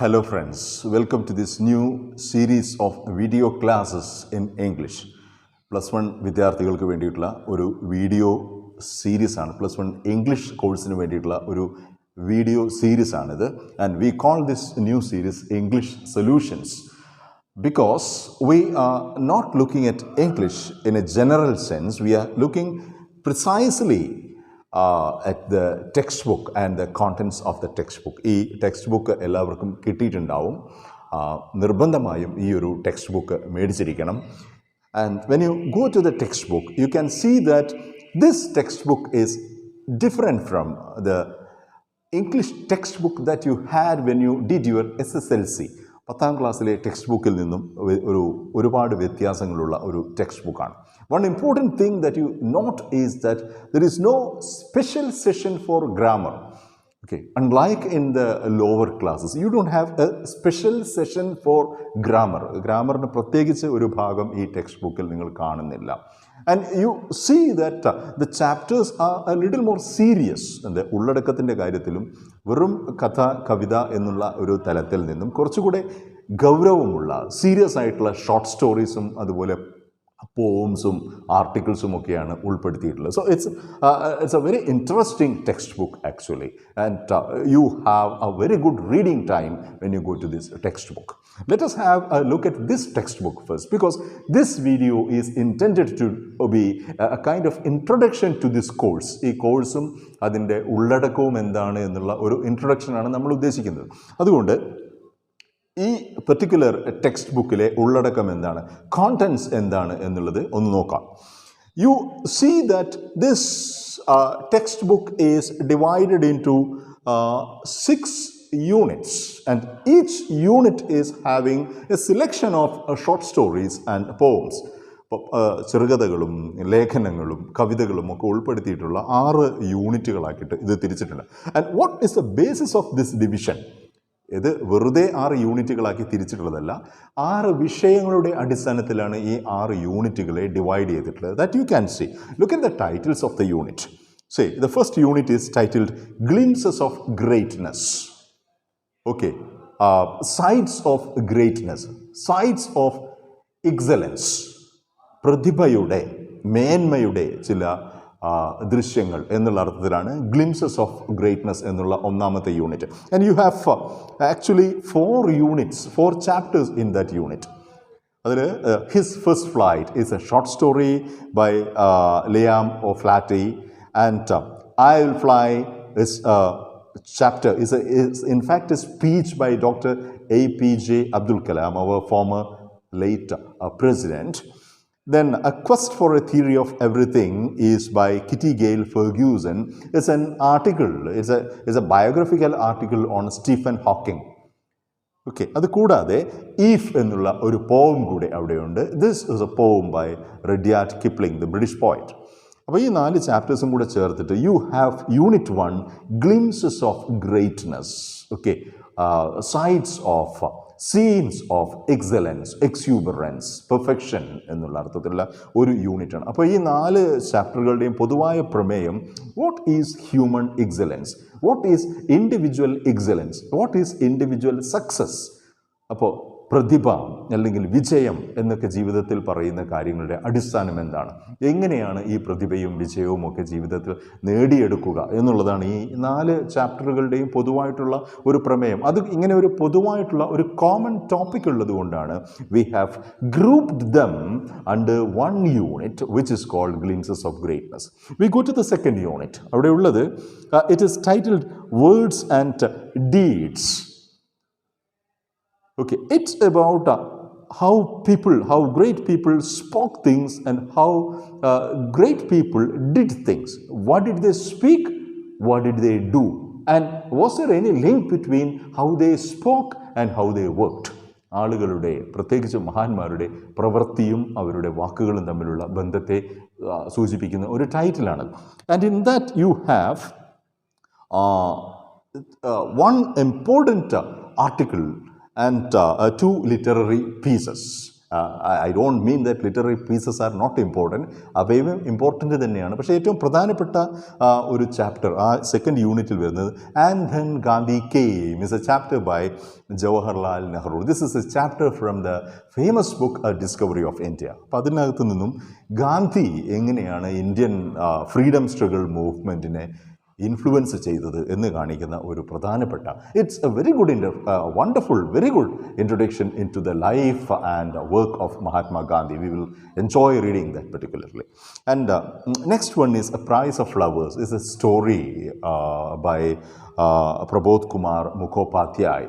Hello friends, welcome to this new series of video classes in English. +1 വിദ്യാർത്ഥികൾക്ക് വേണ്ടിയിട്ടുള്ള ഒരു video series ആണ്. +1 English കോഴ്സിന് വേണ്ടിയിട്ടുള്ള ഒരു വീഡിയോ സീരീസ് ആണിത്. And we call this new series English solutions because we are not looking at English in a general sense. We are looking precisely at the textbook and the contents of the textbook. ഈ textbook എല്ലാവർക്കും കിട്ടിയിട്ടുണ്ടാവും. നിർബന്ധമായും ഈ ഒരു textbook മേടിച്ചിരിക്കണം. And when you go to the textbook, you can see that this textbook is different from the English textbook that you had when you did your SSLC. 10th ക്ലാസ്സിലെ text ബുക്കിൽ നിന്നും ഒരുപാട് വ്യത്യാസങ്ങളുള്ള ഒരു text ബുക്കാണ്. One important thing that you note is that there is no special session for grammar. Okay, unlike in the lower classes, you don't have a special session for grammar. Grammarന് പ്രത്യേകിച്ച് ഒരു ഭാഗം ഈ text ബുക്കിൽ നിങ്ങൾ കാണുന്നില്ല. And you see that the chapters are a little more serious. ഉള്ളടക്കത്തിൻ്റെ കാര്യത്തിലും വെറും കഥ കവിത എന്നുള്ള ഒരു തലത്തിൽ നിന്നും കുറച്ചുകൂടെ ഗൗരവമുള്ള സീരിയസ് ആയിട്ടുള്ള ഷോർട്ട് സ്റ്റോറീസും അതുപോലെ പോംസും ആർട്ടിക്കിൾസും ഒക്കെയാണ് ഉൾപ്പെടുത്തിയിട്ടുള്ളത്. So it's a very interesting text book actually, and you have a very good reading time when you go to this text book. Let us have a look at this textbook first, because this video is intended to be a kind of introduction to this course. ഈ കോഴ്സും അതിൻ്റെ ഉള്ളടക്കവും എന്താണ് എന്നുള്ള ഒരു ഇൻട്രൊഡക്ഷനാണ് നമ്മൾ ഉദ്ദേശിക്കുന്നത്. അതുകൊണ്ട് ഈ പെർട്ടിക്കുലർ ടെക്സ്റ്റ് ബുക്കിലെ ഉള്ളടക്കം എന്താണ്, കോണ്ടൻസ് എന്താണ് എന്നുള്ളത് ഒന്ന് നോക്കാം. You see that this text book is divided into 6 units, and each unit is having a selection of short stories and poems. ചെറുകഥകളും ലേഖനങ്ങളും കവിതകളും ഒക്കെ ഉൾപ്പെടുത്തിയിട്ടുള്ള 6 യൂണിറ്റുകളാക്കിയിട്ട് ഇത് തിരിച്ചിട്ടുണ്ട്. And what is the basis of this division? ഇത് വെറുതെ 6 യൂണിറ്റുകളാക്കി തിരിച്ചിട്ടുള്ളതല്ല, 6 വിഷയങ്ങളുടെ അടിസ്ഥാനത്തിലാണ് ഈ 6 യൂണിറ്റുകളെ ഡിവൈഡ് ചെയ്തിട്ടുള്ളത്. That you can see. Look at the titles of the unit. Say the first unit is titled glimpses of greatness. Okay, sides of greatness, sides of excellence, പ്രതിഭയുടെ മേന്മയുടെ ചില ദൃശ്യങ്ങൾ എന്നുള്ള അർത്ഥത്തിലാണ് ഗ്ലിംസസ് ഓഫ് ഗ്രേറ്റ്നസ് എന്നുള്ള ഒന്നാമത്തെ unit. And you have actually 4 units, 4 chapters in that unit. അതിൽ his first flight is a short story by Liam O'Flaherty, and I will fly is chapter is in fact a speech by Dr. APJ Abdul Kalam, our former late president. Then A Quest for a Theory of Everything is by Kitty Gale Ferguson. It's an article, it's a biographical article on Stephen Hawking. Okay, അത് കൂടാതെ if എന്നുള്ള ഒരു poem കൂടെ അവിടെയുണ്ട്. This is a poem by Rudyard Kipling, the British poet. അപ്പോൾ ഈ 4 ചാപ്റ്റേഴ്സും കൂടെ ചേർത്തിട്ട് you have unit 1 glimpses of greatness. Okay, sides of scenes of excellence, exuberance, perfection എന്നുള്ള അർത്ഥത്തിലുള്ള ഒരു യൂണിറ്റാണ്. അപ്പോൾ ഈ 4 ചാപ്റ്ററുകളുടെയും പൊതുവായ പ്രമേയം what is human excellence, what is individual excellence, what is individual success. അപ്പോൾ പ്രതിഭ അല്ലെങ്കിൽ വിജയം എന്നൊക്കെ ജീവിതത്തിൽ പറയുന്ന കാര്യങ്ങളുടെ അടിസ്ഥാനം എന്താണ്, എങ്ങനെയാണ് ഈ പ്രതിഭയും വിജയവും ഒക്കെ ജീവിതത്തിൽ നേടിയെടുക്കുക എന്നുള്ളതാണ് ഈ 4 ചാപ്റ്ററുകളുടെയും പൊതുവായിട്ടുള്ള ഒരു പ്രമേയം. അത് ഇങ്ങനെ ഒരു പൊതുവായിട്ടുള്ള ഒരു കോമൺ ടോപ്പിക് ഉള്ളത് കൊണ്ടാണ് we have grouped them under 1 unit which is called glimpses of greatness. We go to the second unit. അവിടെ ഉള്ളത് it is titled words and deeds. Okay, it's about how great people spoke things and how great people did things. What did they speak? What did they do? And was there any link between how they spoke and how they worked? ആളുകളുടെ, പ്രത്യേകിച്ച് മഹാന്മാരുടെ പ്രവൃത്തിയും അവരുടെ വാക്കുകളും തമ്മിലുള്ള ബന്ധത്തെ സൂചിപ്പിക്കുന്ന ഒരു ടൈറ്റിലാണ്. And in that you have one important article and 2 literary pieces. I don't mean that literary pieces are not important, അവയും ഇമ്പോർട്ടൻ്റ് തന്നെയാണ്. പക്ഷേ ഏറ്റവും പ്രധാനപ്പെട്ട ഒരു ചാപ്റ്റർ ആ സെക്കൻഡ് യൂണിറ്റിൽ വരുന്നത് and then Gandhi came is a chapter by Jawaharlal Nehru. This is a chapter from the famous book discovery of India. അപ്പം അതിനകത്ത് നിന്നും ഗാന്ധി എങ്ങനെയാണ് ഇന്ത്യൻ ഫ്രീഡം സ്ട്രഗിൾ മൂവ്മെൻറ്റിനെ ഇൻഫ്ലുവൻസ് ചെയ്തത് എന്ന് കാണിക്കുന്ന ഒരു പ്രധാനപ്പെട്ട, it's a very good wonderful very good introduction into the life and work of Mahatma Gandhi. We will enjoy reading that particularly. And next one is a price of flowers. Is a story by Prabodh Kumar Mukhopadhyay.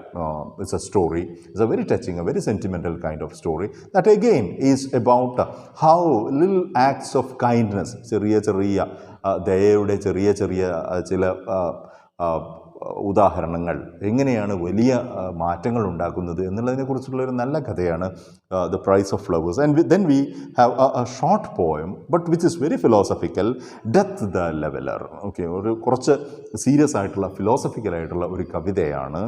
It's a story. It's a very touching, a very sentimental kind of story that again is about how little acts of kindness, ചെറിയ ചെറിയ ദയയുടെ ചെറിയ ചെറിയ ചില ഉദാഹരണങ്ങൾ എങ്ങനെയാണ് വലിയ മാറ്റങ്ങൾ ഉണ്ടാക്കുന്നത് എന്നുള്ളതിനെക്കുറിച്ചുള്ള ഒരു നല്ല കഥയാണ് the price of flowers. And then we have a short poem but which is very philosophical, death the leveller. Okay, ഒരു കുറച്ച് സീരിയസ് ആയിട്ടുള്ള ഫിലോസഫിക്കലായിട്ടുള്ള ഒരു കവിതയാണ്.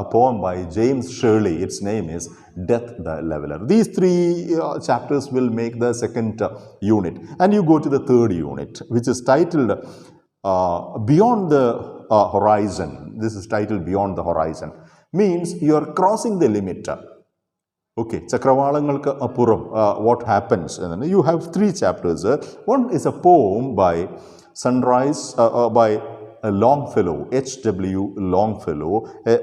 A poem by James Shirley. Its name is death the leveller. These three chapters will make the second unit. And you go to the third unit which is titled Beyond the Horizon. This is titled Beyond the Horizon. Means you are crossing the limit. Okay, ചക്രവാളങ്ങൾക്ക് അപ്പുറം what happens. And then you have three chapters. One is a poem by Sunrise by Longfellow, H.W. Longfellow,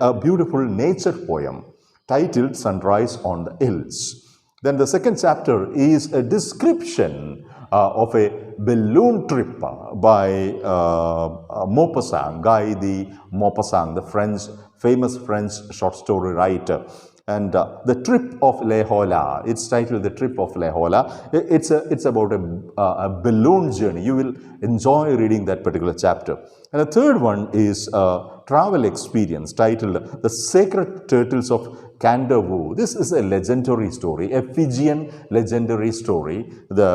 a beautiful nature poem titled Sunrise on the Hills. Then the second chapter is a description of a balloon trip by Maupassant, Guy de Maupassant, the famous French short story writer. And the trip of Le Hola, it's titled The Trip of Le Hola. It's about a balloon journey. You will enjoy reading that particular chapter. And the third one is a travel experience titled The Sacred Turtles of Canterville. This is a legendary story, a Fijian legendary story, The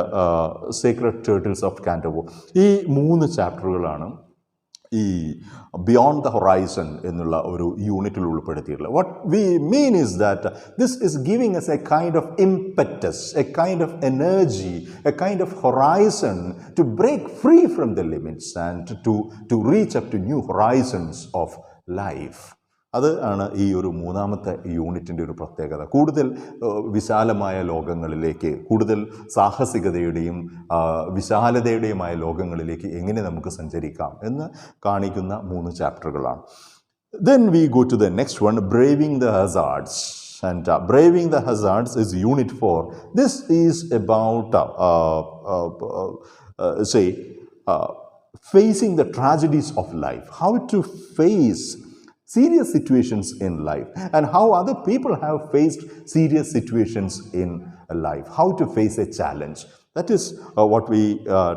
Sacred Turtles of Canterville. ഈ 3 ചാപ്റ്ററുകളാണ് ഈ beyond the horizon എന്നുള്ള ഒരു യൂണിറ്റിൽ ഉൾപ്പെടുത്തിയിട്ടുള്ളത്. What we mean is that this is giving us a kind of impetus, a kind of energy, a kind of horizon to break free from the limits and to reach up to new horizons of life. അത് ആണ് ഈ ഒരു 3ാമത്തെ യൂണിറ്റിൻ്റെ ഒരു പ്രത്യേകത. കൂടുതൽ വിശാലമായ ലോകങ്ങളിലേക്ക്, കൂടുതൽ സാഹസികതയുടെയും വിശാലതയുടെയുമായ ലോകങ്ങളിലേക്ക് എങ്ങനെ നമുക്ക് സഞ്ചരിക്കാം എന്ന് കാണിക്കുന്ന 3 ചാപ്റ്ററുകളാണ്. Then we go to the next one, Braving the Hazards. And Braving the Hazards is Unit 4. This is about, facing the tragedies of life, how to face serious situations in life and how other people have faced serious situations in life, how to face a challenge. That is what we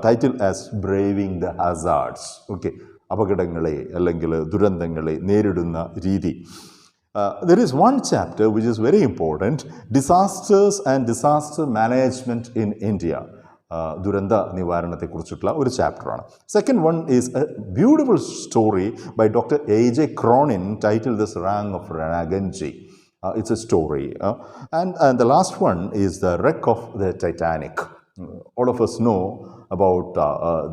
title as Braving the Hazards. Okay, അപകടങ്ങളെ അല്ലെങ്കിൽ ദുരന്തങ്ങളെ നേരിടുന്ന രീതി. There is one chapter which is very important, Disasters and Disaster Management in India. ദുരന്ത നിവാരണത്തെക്കുറിച്ചിട്ടുള്ള ഒരു ചാപ്റ്ററാണ്. Second one is a beautiful story by doctor A.J. Cronin titled The Sarang of Ranaganji. It's a story. And the last one is The Wreck of the Titanic. All of us know about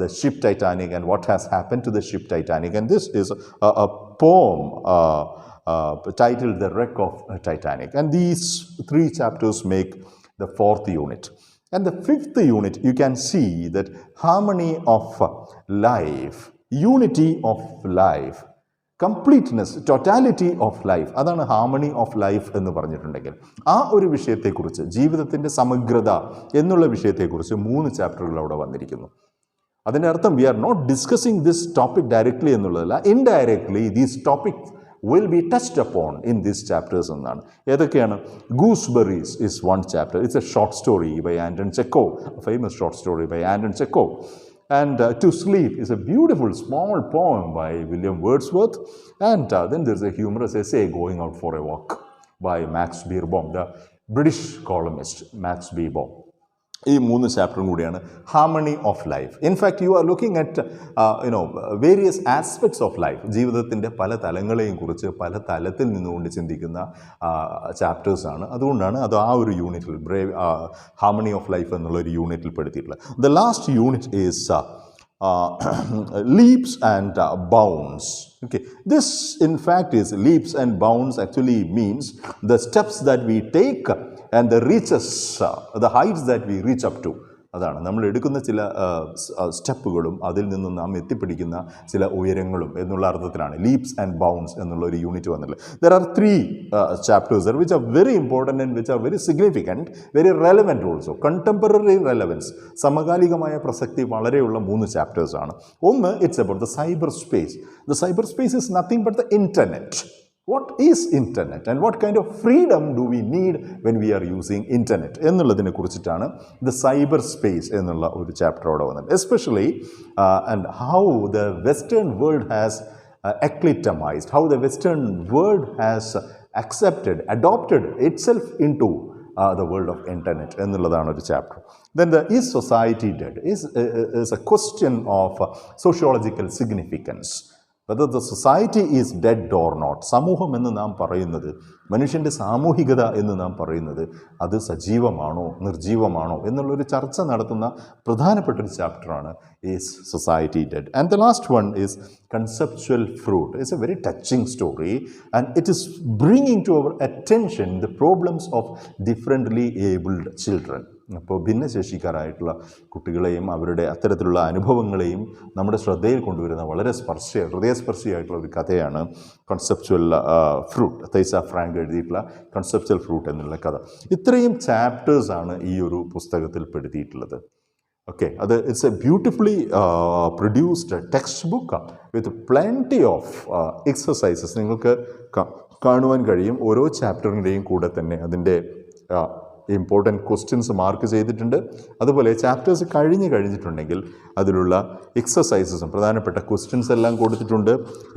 the ship Titanic and what has happened to the ship Titanic. And this is a poem titled The Wreck of Titanic. And these 3 chapters make the 4th unit. And the 5th unit, you can see that harmony of life, unity of life, completeness, totality of life. അതാണ് harmony of life എന്ന് പറഞ്ഞിട്ടുണ്ടെങ്കിൽ ആ ഒരു വിഷയത്തെക്കുറിച്ച്, ജീവിതത്തിൻ്റെ സമഗ്രത എന്നുള്ള വിഷയത്തെക്കുറിച്ച് 3 ചാപ്റ്ററുകൾ അവിടെ വന്നിരിക്കുന്നു. അതിൻ്റെ അർത്ഥം we are not discussing this topic directly എന്നുള്ളതല്ല, indirectly these topics will be touched upon in these chapters എന്നാണ്. ഏതൊക്കെയാണ്? Gooseberries is one chapter. It's a short story by Anton Chekhov, a famous short story by Anton Chekhov. And To Sleep is a beautiful small poem by William Wordsworth. And then there's a humorous essay, Going Out for a Walk, by Max Beerbohm, the British columnist Max Beerbohm. ഈ 3 ചാപ്റ്ററും കൂടിയാണ് harmony of life. In fact you are looking at various aspects of life. ജീവിതത്തിൻ്റെ പല തലങ്ങളെയും കുറിച്ച് പല തലത്തിൽ നിന്നുകൊണ്ട് ചിന്തിക്കുന്ന ചാപ്റ്റേഴ്സാണ്. അതുകൊണ്ടാണ് അത് ആ ഒരു യൂണിറ്റിൽ ഹാർമണി ഓഫ് ലൈഫ് എന്നുള്ളൊരു യൂണിറ്റിൽ പെടുത്തിയിട്ടുള്ളത്. The last unit is leaps and bounds. Okay, this in fact is leaps and bounds actually means the steps that we take and the reaches, the heights that we reach up to. അതാണ് നമ്മൾ എടുക്കുന്ന ചില സ്റ്റെപ്പുകളും അതിൽ നിന്നും നാം എത്തിപ്പിടിക്കുന്ന ചില ഉയരങ്ങളും എന്നുള്ള അർത്ഥത്തിലാണ് ലീപ്സ് ആൻഡ് ബൗണ്ട്സ് എന്നുള്ള ഒരു യൂണിറ്റ് വന്നിട്ടുള്ളത്. There are 3 chapters which are very important and which are very significant, very relevant also. Contemporary relevance, സമകാലികമായ പ്രസക്തി വളരെയുള്ള 3 ചാപ്റ്റേഴ്സാണ്. ഒന്ന്, it's about the cyberspace. The cyberspace is nothing but the internet. What is internet and what kind of freedom do we need when we are using internet എന്നുള്ളതിനെ കുറിച്ചിട്ടാണ് the cyber space എന്നുള്ള ഒരു chapter അവിടെ വന്നത്. Especially and how the western world has acclimatized, how the western world has accepted, adopted itself into the world of internet എന്നുള്ളതാണ് ഒരു chapter. Then the is society dead is a question of sociological significance. Whether the society is dead or not, സമൂഹം എന്ന് നാം പറയുന്നത്, മനുഷ്യൻ്റെ സാമൂഹികത എന്ന് നാം പറയുന്നത്, അത് സജീവമാണോ നിർജീവമാണോ എന്നുള്ളൊരു ചർച്ച നടത്തുന്ന പ്രധാനപ്പെട്ടൊരു ചാപ്റ്ററാണ് is society dead. And the last one is conceptual fruit. It's a very touching story and it is bringing to our attention the problems of differently abled children. അപ്പോൾ ഭിന്നശേഷിക്കാരായിട്ടുള്ള കുട്ടികളെയും അവരുടെ അത്തരത്തിലുള്ള അനുഭവങ്ങളെയും നമ്മുടെ ശ്രദ്ധയിൽ കൊണ്ടുവരുന്ന വളരെ ഹൃദയസ്പർശിയായിട്ടുള്ള ഒരു കഥയാണ് കൺസെപ്ച്വൽ ഫ്രൂട്ട്. തൈസ ഫ്രാങ്ക് എഴുതിയിട്ടുള്ള കൺസെപ്ച്വൽ ഫ്രൂട്ട് എന്നുള്ള കഥ. ഇത്രയും ചാപ്റ്റേഴ്സാണ് ഈ ഒരു പുസ്തകത്തിൽ പെടുത്തിയിട്ടുള്ളത്. ഓക്കെ, അത് it's A beautifully produced text book with plenty of exercises. നിങ്ങൾക്ക് കാണുവാൻ കഴിയും ഓരോ ചാപ്റ്ററിൻ്റെയും കൂടെ തന്നെ അതിൻ്റെ ഇമ്പോർട്ടൻറ്റ് ക്വസ്റ്റ്യൻസ് മാർക്ക് ചെയ്തിട്ടുണ്ട്. അതുപോലെ ചാപ്റ്റേഴ്സ് കഴിഞ്ഞിട്ടുണ്ടെങ്കിൽ അതിലുള്ള എക്സസൈസസും പ്രധാനപ്പെട്ട ക്വസ്റ്റ്യൻസ് എല്ലാം കൊടുത്തിട്ടുണ്ട്,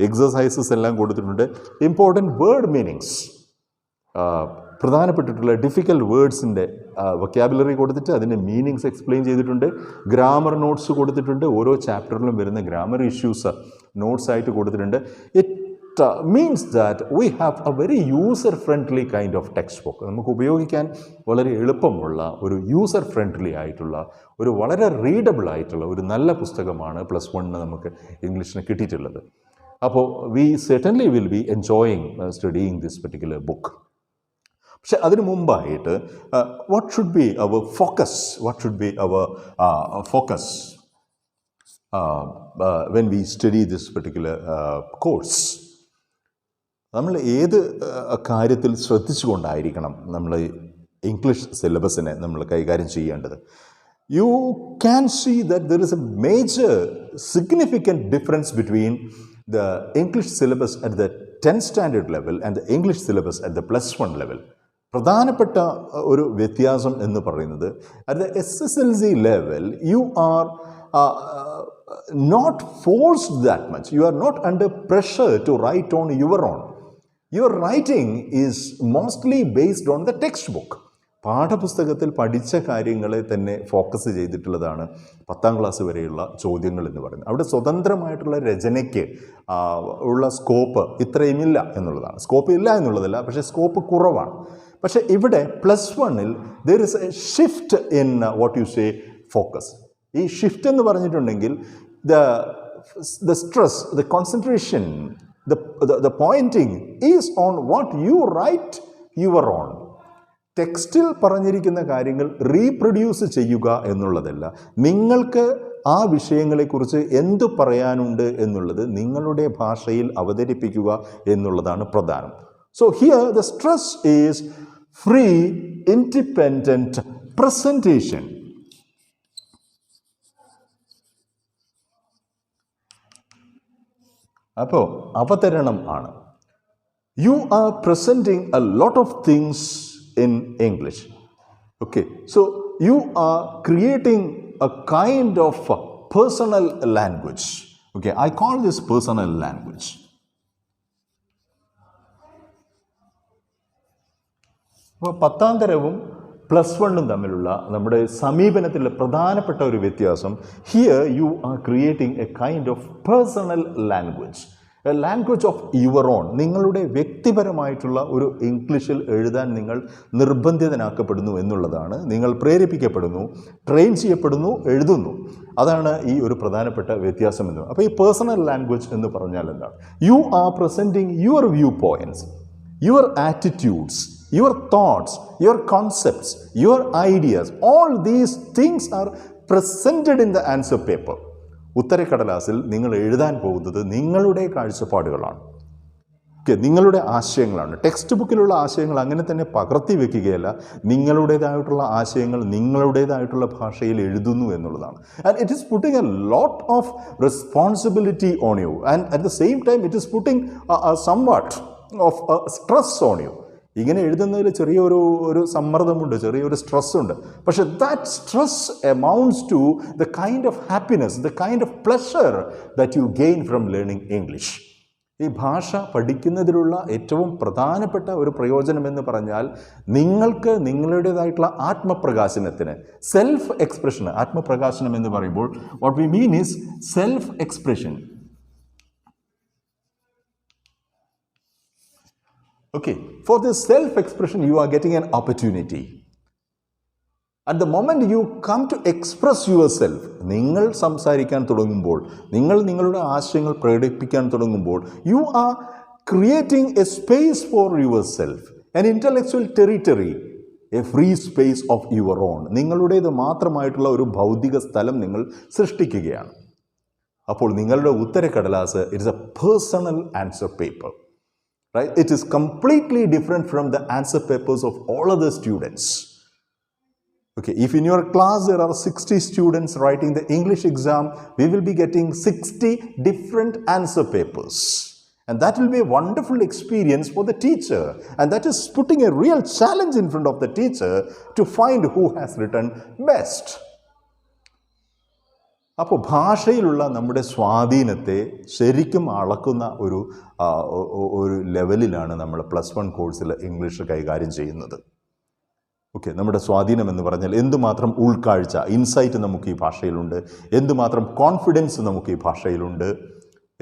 എക്സസൈസസ് എല്ലാം കൊടുത്തിട്ടുണ്ട്. ഇമ്പോർട്ടൻറ്റ് വേർഡ് മീനിങ്സ്, പ്രധാനപ്പെട്ടിട്ടുള്ള ഡിഫിക്കൽട്ട് വേർഡ്സിൻ്റെ വൊക്കാബുലറി കൊടുത്തിട്ട് അതിൻ്റെ മീനിങ്സ് എക്സ്പ്ലെയിൻ ചെയ്തിട്ടുണ്ട്. ഗ്രാമർ നോട്ട്സ് കൊടുത്തിട്ടുണ്ട്. ഓരോ ചാപ്റ്ററിലും വരുന്ന ഗ്രാമർ ഇഷ്യൂസ് നോട്ട്സ് ആയിട്ട് കൊടുത്തിട്ടുണ്ട്. means that we have a very user friendly kind of textbook. നമുക്ക് ഉപയോഗിക്കാൻ വളരെ എളുപ്പമുള്ള ഒരു യൂസർ ഫ്രണ്ട്ലി ആയിട്ടുള്ള ഒരു വളരെ റീഡബിൾ ആയിട്ടുള്ള ഒരു നല്ല പുസ്തകമാണ് +1 നമുക്ക് ഇംഗ്ലീഷിന് കിട്ടിയിട്ടുള്ളത്. അപ്പോൾ we certainly will be enjoying studying this particular book. പക്ഷെ അതിനു മുമ്പായിട്ട് what should be our focus when we study this particular course? നമ്മൾ ഏത് കാര്യത്തിൽ ശ്രദ്ധിച്ചുകൊണ്ടായിരിക്കണം നമ്മൾ ഇംഗ്ലീഷ് സിലബസിനെ നമ്മൾ കൈകാര്യം ചെയ്യേണ്ടത്? You can see that there is a major significant difference between the English syllabus at the 10th standard level and the English syllabus at the +1 level. പ്രധാനപ്പെട്ട ഒരു വ്യത്യാസം എന്ന് പറയുന്നത് at the SSLC level you are not forced that much. You are not under pressure to write on your own. Your writing is mostly based on the textbook. പാഠപുസ്തകത്തിൽ പഠിച്ച കാര്യങ്ങളെ തന്നെ focus ചെയ്തിട്ടുള്ളതാണ് 10ാം ക്ലാസ് വരെയുള്ള ചോദ്യങ്ങൾ എന്ന് പറയുന്നത്. അവിടെ സ്വതന്ത്രമായിട്ടുള്ള രചനയ്ക്ക് ഉള്ള സ്കോപ്പ് ഇത്രയുമില്ല എന്നുള്ളതാണ്. സ്കോപ്പ് ഇല്ല എന്നുള്ളതല്ല, പക്ഷേ സ്കോപ്പ് കുറവാണ്. പക്ഷേ ഇവിടെ +1-ൽ there is a shift in what you say focus. ഈ ഷിഫ്റ്റ് എന്ന് പറഞ്ഞിട്ടുണ്ടെങ്കിൽ the stress, the concentration, the pointing is on what you write your own. ടെക്സ്റ്റിൽ പറഞ്ഞിരിക്കുന്ന കാര്യങ്ങൾ റീപ്രൊഡ്യൂസ് ചെയ്യുക എന്നുള്ളതല്ല, നിങ്ങൾക്ക് ആ വിഷയങ്ങളെക്കുറിച്ച് എന്തു പറയാനുണ്ട് എന്നുള്ളത് നിങ്ങളുടെ ഭാഷയിൽ അവതരിപ്പിക്കുക എന്നുള്ളതാണ് പ്രധാനം. So here the stress is free independent presentation. അപ്പോൾ അവതരണം ആണ്. You are presenting a lot of things in English. Okay, so you are creating a kind of personal language. Okay, I call this personal language. അപ്പോൾ 10ാം തരവും plus വണ്ണും തമ്മിലുള്ള നമ്മുടെ സമീപനത്തിലുള്ള പ്രധാനപ്പെട്ട ഒരു വ്യത്യാസം, here you are creating A kind of personal language, A language of your own. നിങ്ങളുടെ വ്യക്തിപരമായിട്ടുള്ള ഒരു ഇംഗ്ലീഷിൽ എഴുതാൻ നിങ്ങൾ നിർബന്ധിതനാക്കപ്പെടുന്നു എന്നുള്ളതാണ്. നിങ്ങൾ പ്രേരിപ്പിക്കപ്പെടുന്നു, ട്രെയിൻ ചെയ്യപ്പെടുന്നു, എഴുതുന്നു. അതാണ് ഈ ഒരു പ്രധാനപ്പെട്ട വ്യത്യാസം എന്ന്. അപ്പോൾ ഈ പേഴ്സണൽ ലാംഗ്വേജ് എന്ന് പറഞ്ഞാൽ എന്താണ്? You are presenting your view points, your attitudes, your thoughts, your concepts, your ideas, all these things are presented in the answer paper. ഉത്തരക്കടലാസിൽ നിങ്ങൾ എഴുതാൻ പോകുന്നത് നിങ്ങളുടെ കാഴ്ചപ്പാടുകളാണ്, നിങ്ങളുടെ ആശയങ്ങളാണ്. ടെക്സ്റ്റ് ബുക്കിലുള്ള ആശയങ്ങൾ അങ്ങനെ തന്നെ പകർത്തി വെക്കുകയല്ല, നിങ്ങളുടേതായിട്ടുള്ള ആശയങ്ങൾ നിങ്ങളുടേതായിട്ടുള്ള ഭാഷയിൽ എഴുതുന്നു എന്നുള്ളതാണ്. And it is putting a lot of responsibility on you, and at the same time it is putting somewhat of stress on you. ഇങ്ങനെ എഴുതുന്നതിൽ ചെറിയൊരു സമ്മർദ്ദമുണ്ട്, ചെറിയൊരു സ്ട്രെസ്സുണ്ട്. പക്ഷേ that stress amounts to the kind of happiness, the kind of pleasure that you gain from learning English. ഈ ഭാഷ പഠിക്കുന്നതിലുള്ള ഏറ്റവും പ്രധാനപ്പെട്ട ഒരു പ്രയോജനമെന്ന് പറഞ്ഞാൽ, നിങ്ങൾക്ക് നിങ്ങളുടേതായിട്ടുള്ള ആത്മപ്രകാശനത്തിന്, സെൽഫ് എക്സ്പ്രഷൻ. ആത്മപ്രകാശനം എന്ന് പറയുമ്പോൾ what we mean is self expression. Okay, for this self-expression, you are getting an opportunity. At the moment you come to express yourself, നിങ്ങൾ സംസാരിക്കാൻ തുടങ്ങുമ്പോൾ, നിങ്ങൾ നിങ്ങളുടെ ആശയങ്ങൾ പ്രകടിപ്പിക്കാൻ തുടങ്ങുമ്പോൾ, you are creating a space for yourself, an intellectual territory, a free space of your own. നിങ്ങളുടേത് മാത്രമായിട്ടുള്ള ഒരു ഭൗതിക സ്ഥലം നിങ്ങൾ സൃഷ്ടിക്കുകയാണ്. അപ്പോൾ നിങ്ങളുടെ ഉത്തരക്കടലാസ് it is a personal answer paper. Right? It is completely different from the answer papers of all other students. Okay, if in your class there are 60 students writing the English exam, we will be getting 60 different answer papers. And that will be a wonderful experience for the teacher. And that is putting a real challenge in front of the teacher to find who has written best. അപ്പോൾ ഭാഷയിലുള്ള നമ്മുടെ സ്വാധീനത്തെ ശരിക്കും അളക്കുന്ന ഒരു ലെവലിലാണ് നമ്മൾ plus one കോഴ്സിൽ English കൈകാര്യം ചെയ്യുന്നത്. ഓക്കെ, നമ്മുടെ സ്വാധീനം എന്ന് പറഞ്ഞാൽ എന്തുമാത്രം ഉൾക്കാഴ്ച, ഇൻസൈറ്റ് നമുക്ക് ഈ ഭാഷയിലുണ്ട്, എന്തുമാത്രം കോൺഫിഡൻസ് നമുക്ക് ഈ ഭാഷയിലുണ്ട്,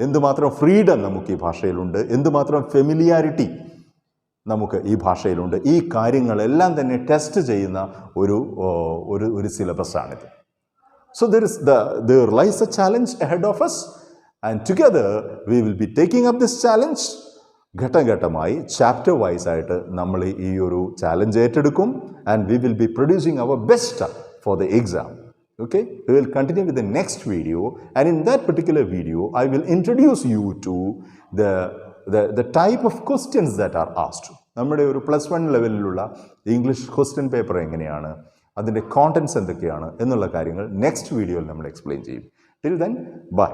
എന്തുമാത്രം ഫ്രീഡം നമുക്ക് ഈ ഭാഷയിലുണ്ട്, എന്തുമാത്രം ഫെമിലിയാരിറ്റി നമുക്ക് ഈ ഭാഷയിലുണ്ട്. ഈ കാര്യങ്ങളെല്ലാം തന്നെ ടെസ്റ്റ് ചെയ്യുന്ന ഒരു സിലബസാണിത്. So there lies a challenge ahead of us, and together we will be taking up this challenge. ഘട്ടഘട്ടമായി ചാപ്റ്റർ വൈസ് ആയിട്ട് നമ്മൾ ഈ ഒരു ചാലഞ്ച് ഏറ്റെടുക്കും, and we will be producing our best for the exam. Okay, we will continue with the next video, and in that particular video I will introduce you to the type of questions that are asked. നമ്മുടെ ഒരു plus one ലെവലിലുള്ള English question paper എങ്ങനെയാണ്, അതിൻ്റെ contents എന്തൊക്കെയാണ് എന്നുള്ള കാര്യങ്ങൾ next വീഡിയോയിൽ നമ്മൾ എക്സ്പ്ലെയിൻ ചെയ്യും. Till then bye.